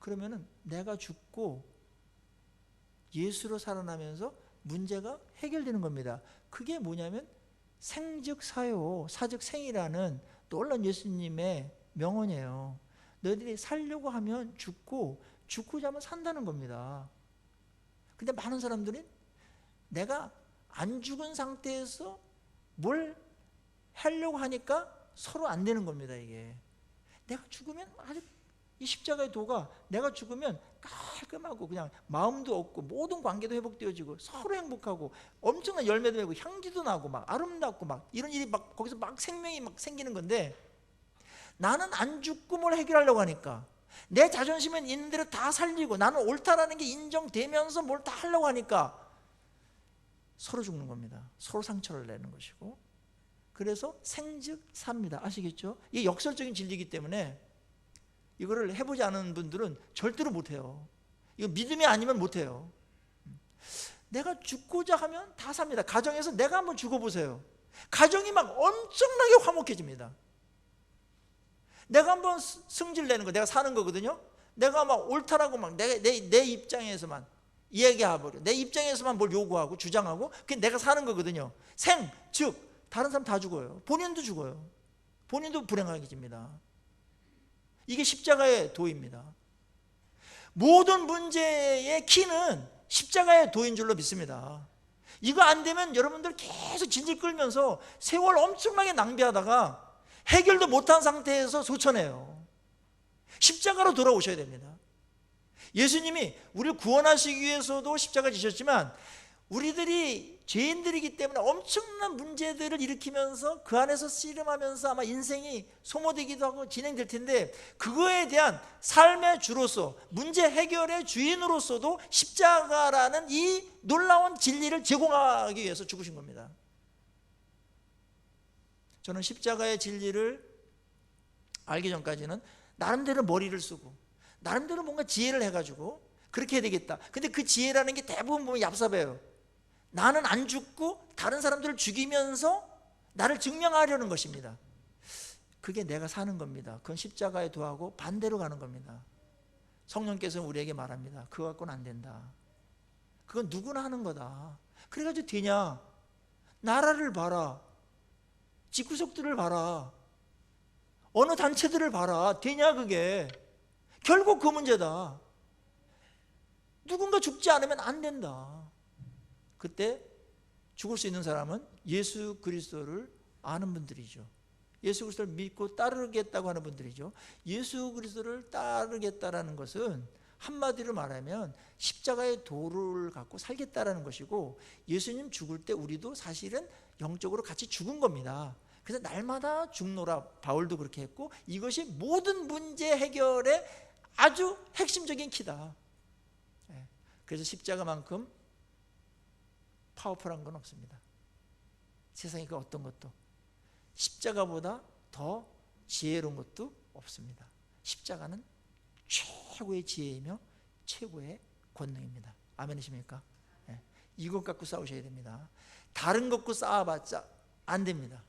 그러면은 내가 죽고 예수로 살아나면서 문제가 해결되는 겁니다. 그게 뭐냐면 생즉 사요, 사즉 생이라는 놀라운 예수님의 명언이에요. 너희들이 살려고 하면 죽고, 죽고자 하면 산다는 겁니다. 근데 많은 사람들은 내가 안 죽은 상태에서 뭘 하려고 하니까 서로 안 되는 겁니다. 이게 내가 죽으면 아주 이 십자가의 도가, 내가 죽으면 깔끔하고 그냥 마음도 없고 모든 관계도 회복되어지고 서로 행복하고 엄청난 열매도 맺고 향기도 나고 막 아름답고 막 이런 일이 막 거기서 막 생명이 막 생기는 건데, 나는 안 죽고 뭘 해결하려고 하니까, 내 자존심은 있는 대로 다 살리고 나는 옳다라는 게 인정되면서 뭘 다 하려고 하니까 서로 죽는 겁니다. 서로 상처를 내는 것이고, 그래서 생즉 삽니다. 아시겠죠? 이게 역설적인 진리이기 때문에 이거를 해보지 않은 분들은 절대로 못해요. 이거 믿음이 아니면 못해요. 내가 죽고자 하면 다 삽니다. 가정에서 내가 한번 죽어보세요. 가정이 막 엄청나게 화목해집니다. 내가 한번 승질 내는 거, 내가 사는 거거든요. 내가 막 옳다라고 막 내 입장에서만 이야기해버려. 내 입장에서만 뭘 요구하고 주장하고 그게 내가 사는 거거든요. 즉 다른 사람 다 죽어요. 본인도 죽어요. 본인도 불행하게 집니다. 이게 십자가의 도입니다. 모든 문제의 키는 십자가의 도인 줄로 믿습니다. 이거 안 되면 여러분들 계속 진질 끌면서 세월 엄청나게 낭비하다가 해결도 못한 상태에서 소천해요. 십자가로 돌아오셔야 됩니다. 예수님이 우리를 구원하시기 위해서도 십자가 지셨지만 우리들이 죄인들이기 때문에 엄청난 문제들을 일으키면서 그 안에서 씨름하면서 아마 인생이 소모되기도 하고 진행될 텐데 그거에 대한 삶의 주로서 문제 해결의 주인으로서도 십자가라는 이 놀라운 진리를 제공하기 위해서 죽으신 겁니다. 저는 십자가의 진리를 알기 전까지는 나름대로 머리를 쓰고 나름대로 뭔가 지혜를 해가지고 그렇게 해야 되겠다. 근데 그 지혜라는 게 대부분 보면 얍삽해요. 나는 안 죽고 다른 사람들을 죽이면서 나를 증명하려는 것입니다. 그게 내가 사는 겁니다. 그건 십자가의 도하고 반대로 가는 겁니다. 성령께서는 우리에게 말합니다. 그거 갖고는 안 된다. 그건 누구나 하는 거다. 그래가지고 되냐? 나라를 봐라. 집구석들을 봐라. 어느 단체들을 봐라. 되냐 그게? 결국 그 문제다. 누군가 죽지 않으면 안 된다. 그때 죽을 수 있는 사람은 예수 그리스도를 아는 분들이죠. 예수 그리스도를 믿고 따르겠다고 하는 분들이죠. 예수 그리스도를 따르겠다라는 것은 한마디로 말하면 십자가의 도를 갖고 살겠다라는 것이고 예수님 죽을 때 우리도 사실은 영적으로 같이 죽은 겁니다. 그래서 날마다 죽노라 바울도 그렇게 했고 이것이 모든 문제 해결의 아주 핵심적인 키다. 그래서 십자가만큼 파워풀한 건 없습니다. 세상에 그 어떤 것도 십자가보다 더 지혜로운 것도 없습니다. 십자가는 최고의 지혜이며 최고의 권능입니다. 아멘이십니까? 이것 갖고 싸우셔야 됩니다. 다른 것고 싸워봤자 안 됩니다.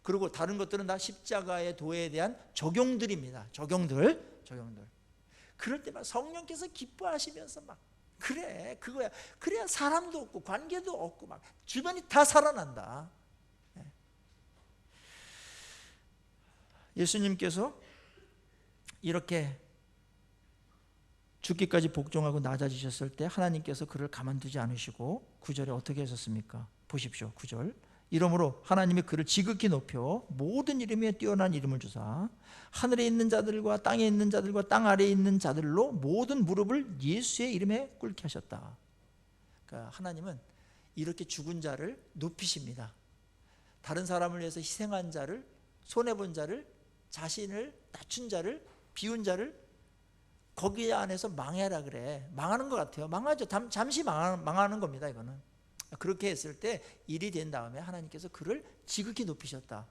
그리고 다른 것들은 다 십자가의 도에 대한 적용들입니다. 적용들. 그럴 때만 성령께서 기뻐하시면서 막 그래 그거야. 그래야 사람도 없고 관계도 없고 막 주변이 다 살아난다. 예수님께서 이렇게 죽기까지 복종하고 낮아지셨을 때 하나님께서 그를 가만두지 않으시고 9절에 어떻게 하셨습니까? 보십시오. 9절. 이러므로 하나님이 그를 지극히 높여 모든 이름에 뛰어난 이름을 주사 하늘에 있는 자들과 땅에 있는 자들과 땅 아래에 있는 자들로 모든 무릎을 예수의 이름에 꿇게 하셨다. 그러니까 하나님은 이렇게 죽은 자를 높이십니다. 다른 사람을 위해서 희생한 자를, 손해본 자를, 자신을 낮춘 자를, 비운 자를 거기 안에서 망해라 그래. 망하는 것 같아요. 망하죠. 잠시 망하는 겁니다. 이거는. 그렇게 했을 때 일이 된 다음에 하나님께서 그를 지극히 높이셨다.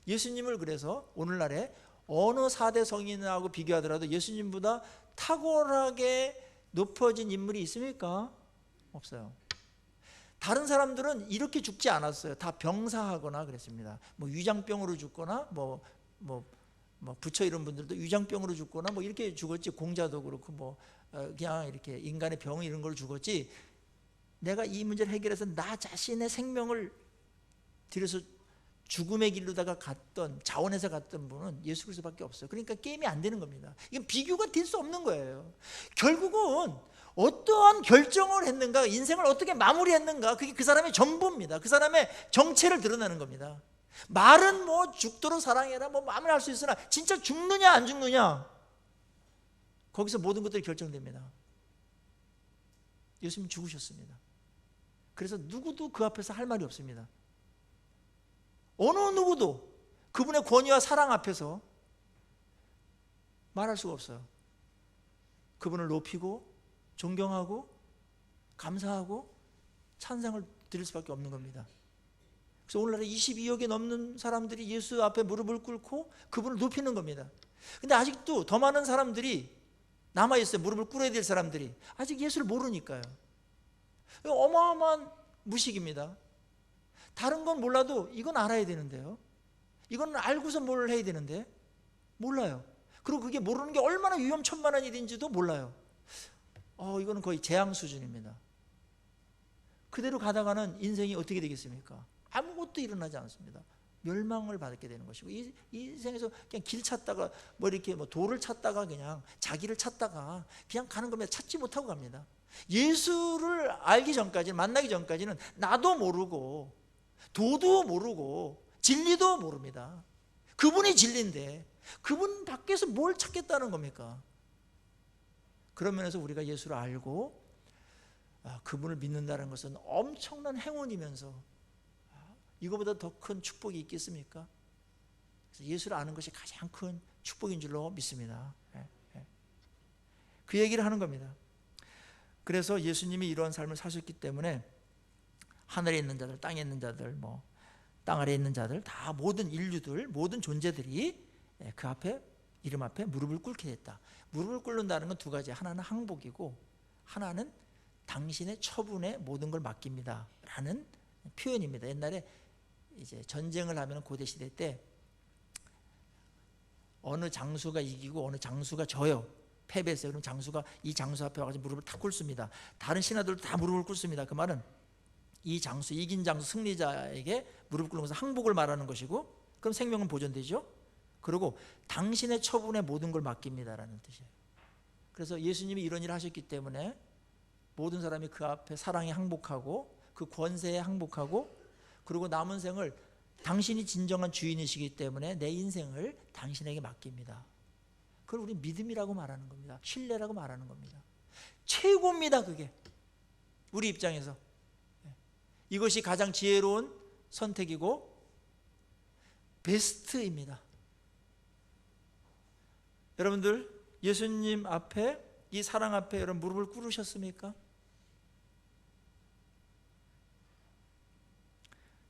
예수님을 그래서 오늘날에 어느 4대 성인하고 비교하더라도 예수님보다 탁월하게 높아진 인물이 있습니까? 없어요. 다른 사람들은 이렇게 죽지 않았어요. 다 병사하거나 그랬습니다. 뭐 위장병으로 죽거나 뭐 부처 이런 분들도 위장병으로 죽거나 뭐 이렇게 죽었지. 공자도 그렇고 그냥 이렇게 인간의 병 이런 걸로 죽었지. 내가 이 문제를 해결해서 나 자신의 생명을 들여서 죽음의 길로다가 갔던 자원해서 갔던 분은 예수 그리스도밖에 없어요. 그러니까 게임이 안 되는 겁니다. 이건 비교가 될 수 없는 거예요. 결국은 어떠한 결정을 했는가, 인생을 어떻게 마무리했는가, 그게 그 사람의 전부입니다. 그 사람의 정체를 드러내는 겁니다. 말은 뭐 죽도록 사랑해라 뭐 마음을 할 수 있으나 진짜 죽느냐 안 죽느냐 거기서 모든 것들이 결정됩니다. 예수님 죽으셨습니다. 그래서 누구도 그 앞에서 할 말이 없습니다. 어느 누구도 그분의 권위와 사랑 앞에서 말할 수가 없어요. 그분을 높이고 존경하고 감사하고 찬양을 드릴 수밖에 없는 겁니다. 그래서 오늘날에 22억이 넘는 사람들이 예수 앞에 무릎을 꿇고 그분을 높이는 겁니다. 근데 아직도 더 많은 사람들이 남아있어요. 무릎을 꿇어야 될 사람들이 아직 예수를 모르니까요. 어마어마한 무식입니다. 다른 건 몰라도 이건 알아야 되는데요. 이건 알고서 뭘 해야 되는데 몰라요. 그리고 그게 모르는 게 얼마나 위험천만한 일인지도 몰라요. 이거는 거의 재앙 수준입니다. 그대로 가다가는 인생이 어떻게 되겠습니까? 아무것도 일어나지 않습니다. 멸망을 받게 되는 것이고, 이 인생에서 그냥 길 찾다가 이렇게 돌을 찾다가 그냥 자기를 찾다가 그냥 가는 겁니다. 찾지 못하고 갑니다. 예수를 알기 전까지는, 만나기 전까지는 나도 모르고 도도 모르고 진리도 모릅니다. 그분이 진리인데 그분 밖에서 뭘 찾겠다는 겁니까? 그런 면에서 우리가 예수를 알고 그분을 믿는다는 것은 엄청난 행운이면서 이거보다 더 큰 축복이 있겠습니까? 그래서 예수를 아는 것이 가장 큰 축복인 줄로 믿습니다. 그 얘기를 하는 겁니다. 그래서 예수님이 이러한 삶을 사셨기 때문에 하늘에 있는 자들, 땅에 있는 자들, 땅 아래에 있는 자들, 다 모든 인류들, 모든 존재들이 그 앞에, 이름 앞에 무릎을 꿇게 됐다. 무릎을 꿇는다는 건 두 가지. 하나는 항복이고 하나는 당신의 처분에 모든 걸 맡깁니다 라는 표현입니다. 옛날에 이제 전쟁을 하면 고대 시대 때 어느 장수가 이기고 어느 장수가 져요. 패배했어요. 그럼 장수가 이 장수 앞에 와서 무릎을 탁 꿇습니다. 다른 신하들도 다 무릎을 꿇습니다. 그 말은 이 장수, 이긴 장수, 승리자에게 무릎 꿇는 것은 항복을 말하는 것이고, 그럼 생명은 보존되죠. 그리고 당신의 처분에 모든 걸 맡깁니다라는 뜻이에요. 그래서 예수님이 이런 일을 하셨기 때문에 모든 사람이 그 앞에 사랑에 항복하고 그 권세에 항복하고, 그리고 남은 생을 당신이 진정한 주인이시기 때문에 내 인생을 당신에게 맡깁니다. 그걸 우리 믿음이라고 말하는 겁니다. 신뢰라고 말하는 겁니다. 최고입니다. 그게 우리 입장에서 이것이 가장 지혜로운 선택이고 베스트입니다. 여러분들 예수님 앞에, 이 사랑 앞에 여러분 무릎을 꿇으셨습니까?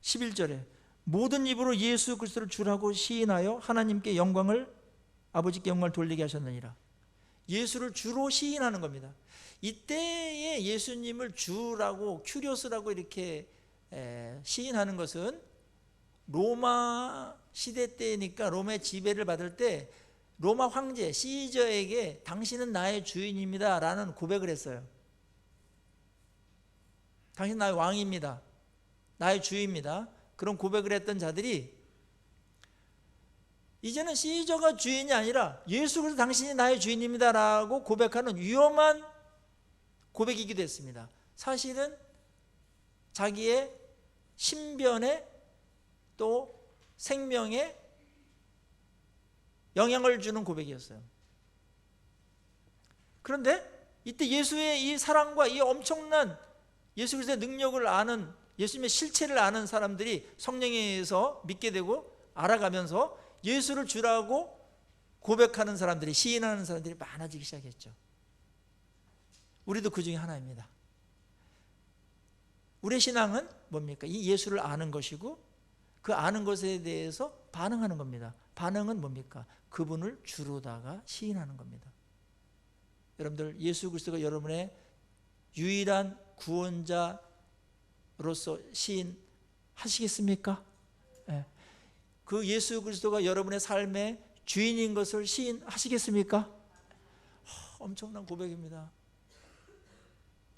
11절에 모든 입으로 예수 그리스도를 주라고 시인하여 하나님께 영광을, 아버지께 영광을 돌리게 하셨느니라. 예수를 주로 시인하는 겁니다. 이때에 예수님을 주라고, 큐리오스라고 이렇게 시인하는 것은 로마 시대 때니까, 로마의 지배를 받을 때 로마 황제 시저에게 당신은 나의 주인입니다 라는 고백을 했어요. 당신 나의 왕입니다, 나의 주입니다. 그런 고백을 했던 자들이 이제는 시저가 주인이 아니라 예수 그리스도 당신이 나의 주인입니다 라고 고백하는 위험한 고백이기도 했습니다. 사실은 자기의 신변에 또 생명에 영향을 주는 고백이었어요. 그런데 이때 예수의 이 사랑과 이 엄청난 예수 그리스도의 능력을 아는, 예수님의 실체를 아는 사람들이 성령에 의해서 믿게 되고 알아가면서 예수를 주라고 고백하는 사람들이, 시인하는 사람들이 많아지기 시작했죠. 우리도 그 중에 하나입니다. 우리의 신앙은 뭡니까? 이 예수를 아는 것이고 그 아는 것에 대해서 반응하는 겁니다. 반응은 뭡니까? 그분을 주로다가 시인하는 겁니다. 여러분들 예수 그리스도가 여러분의 유일한 구원자로서 시인하시겠습니까? 네. 그 예수 그리스도가 여러분의 삶의 주인인 것을 시인하시겠습니까? 엄청난 고백입니다.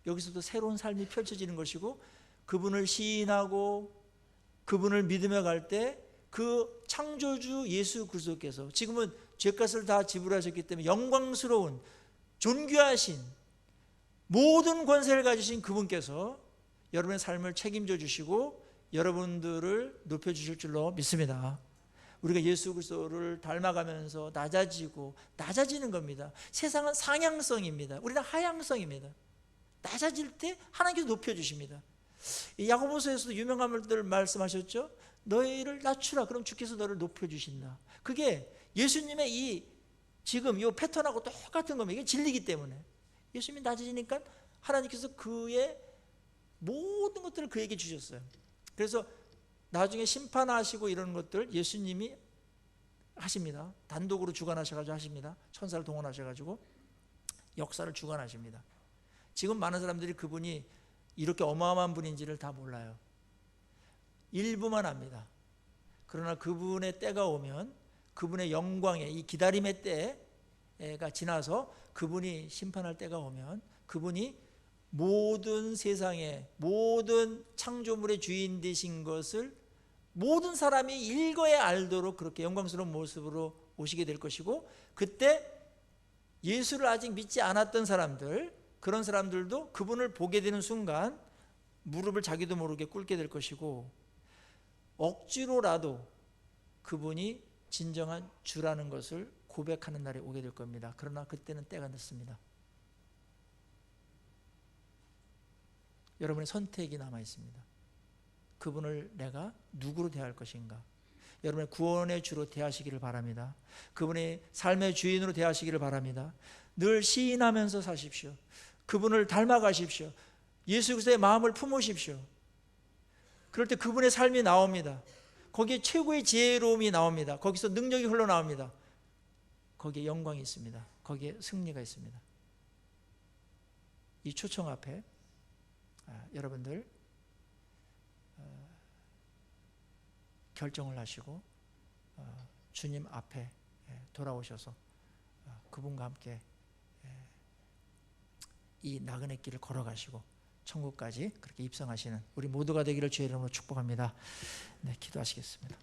여기서도 새로운 삶이 펼쳐지는 것이고, 그분을 시인하고 그분을 믿으며 갈 때 그 창조주 예수 그리스도께서 지금은 죄값을 다 지불하셨기 때문에 영광스러운 존귀하신 모든 권세를 가지신 그분께서 여러분의 삶을 책임져 주시고 여러분들을 높여주실 줄로 믿습니다. 우리가 예수 그리스도를 닮아가면서 낮아지는 겁니다. 세상은 상향성입니다. 우리는 하향성입니다. 낮아질 때 하나님께서 높여주십니다. 야고보서에서도 유명한 말들 말씀하셨죠. 너희를 낮추라, 그럼 주께서 너를 높여주신다. 그게 예수님의 이 지금 이 패턴하고 똑같은 겁니다. 이게 진리이기 때문에 예수님이 낮아지니까 하나님께서 그의 모든 것들을 그에게 주셨어요. 그래서 나중에 심판하시고 이런 것들 예수님이 하십니다. 단독으로 주관하셔가지고 하십니다. 천사를 동원하셔가지고 역사를 주관하십니다. 지금 많은 사람들이 그분이 이렇게 어마어마한 분인지를 다 몰라요. 일부만 압니다. 그러나 그분의 때가 오면, 그분의 영광의 이 기다림의 때에 시대가 지나서 그분이 심판할 때가 오면 그분이 모든 세상의 모든 창조물의 주인 되신 것을 모든 사람이 읽어야 알도록 그렇게 영광스러운 모습으로 오시게 될 것이고, 그때 예수를 아직 믿지 않았던 사람들, 그런 사람들도 그분을 보게 되는 순간 무릎을 자기도 모르게 꿇게 될 것이고, 억지로라도 그분이 진정한 주라는 것을 고백하는 날이 오게 될 겁니다. 그러나 그때는 때가 늦습니다. 여러분의 선택이 남아 있습니다. 그분을 내가 누구로 대할 것인가? 여러분의 구원의 주로 대하시기를 바랍니다. 그분의 삶의 주인으로 대하시기를 바랍니다. 늘 시인하면서 사십시오. 그분을 닮아가십시오. 예수 그리스도의 마음을 품으십시오. 그럴 때 그분의 삶이 나옵니다. 거기에 최고의 지혜로움이 나옵니다. 거기서 능력이 흘러나옵니다. 거기에 영광이 있습니다. 거기에 승리가 있습니다. 이 초청 앞에 여러분들 결정을 하시고 주님 앞에 돌아오셔서 그분과 함께 이 나그네 길을 걸어가시고 천국까지 그렇게 입성하시는 우리 모두가 되기를 주의 이름으로 축복합니다. 네, 기도하시겠습니다.